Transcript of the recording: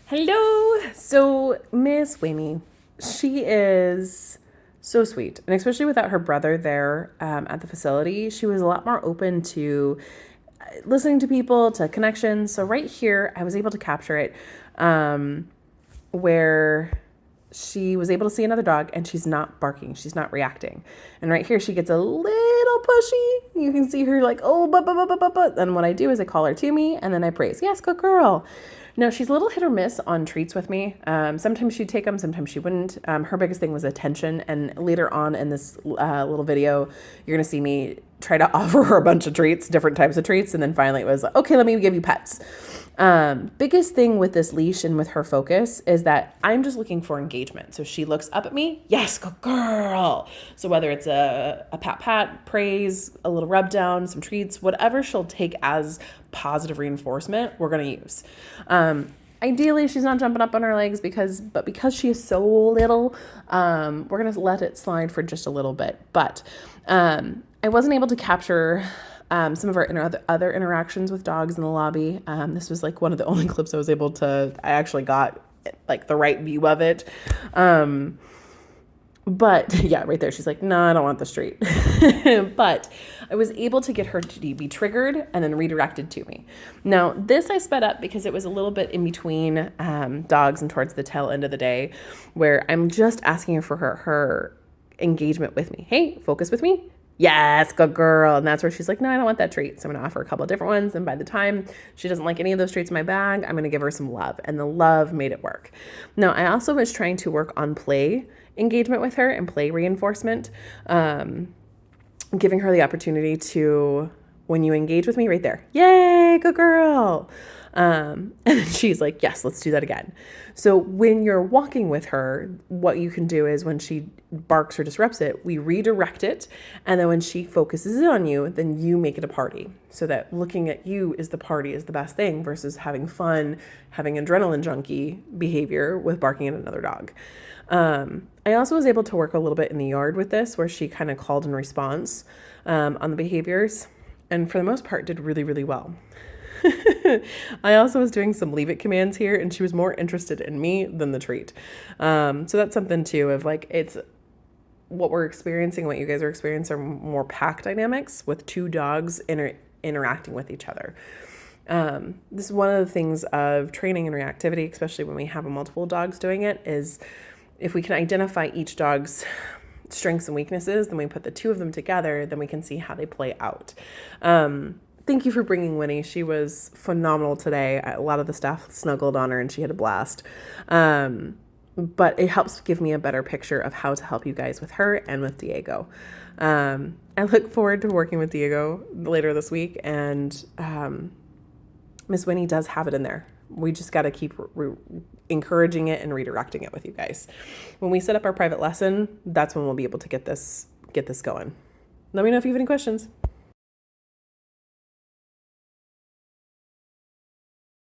Hello. So Miss Winnie, she is so sweet, and especially without her brother there at the facility, she was a lot more open to listening to people, to connections. So right here, I was able to capture it, where she was able to see another dog and she's not barking, she's not reacting. And right here, she gets a little pushy. You can see her like, oh, but. And what I do is I call her to me and then I praise, yes, good girl. No, she's a little hit or miss on treats with me. Sometimes she'd take them, sometimes she wouldn't. Her biggest thing was attention. And later on in this little video, you're going to see me try to offer her a bunch of treats, different types of treats. And then finally it was like, okay, let me give you pets. Biggest thing with this leash and with her focus is that I'm just looking for engagement. So she looks up at me. Yes, good girl. So whether it's a pat, praise, a little rub down, some treats, whatever she'll take as positive reinforcement, we're going to use. Ideally, she's not jumping up on her legs because she is so little, we're going to let it slide for just a little bit. But I wasn't able to capture some of our other interactions with dogs in the lobby. This was like one of the only clips I actually got like the right view of it. But yeah, right there, she's like, no, I don't want the street. But I was able to get her to be triggered and then redirected to me. Now, this I sped up because it was a little bit in between dogs and towards the tail end of the day where I'm just asking her for her engagement with me. Hey, focus with me. Yes, good girl. And that's where she's like, no, I don't want that treat. So I'm going to offer a couple of different ones. And by the time she doesn't like any of those treats in my bag, I'm going to give her some love. And the love made it work. Now, I also was trying to work on play engagement with her and play reinforcement, giving her the opportunity to, when you engage with me right there, yay, good girl. And then she's like, yes, let's do that again. So when you're walking with her, what you can do is when she barks or disrupts it, we redirect it. And then when she focuses in on you, then you make it a party so that looking at you is the party is the best thing versus having fun, having adrenaline junkie behavior with barking at another dog. I also was able to work a little bit in the yard with this where she kind of called in response on the behaviors and for the most part did really, really well. I also was doing some leave it commands here and she was more interested in me than the treat. So that's something too of like, it's what we're experiencing, what you guys are experiencing are more pack dynamics with two dogs interacting with each other. This is one of the things of training and reactivity, especially when we have multiple dogs doing it, is if we can identify each dog's strengths and weaknesses, then we put the two of them together, then we can see how they play out. Thank you for bringing Winnie. She was phenomenal today. A lot of the staff snuggled on her and she had a blast. But it helps give me a better picture of how to help you guys with her and with Diego. I look forward to working with Diego later this week, and Miss Winnie does have it in there. We just got to keep encouraging it and redirecting it with you guys. When we set up our private lesson, that's when we'll be able to get this going. Let me know if you have any questions.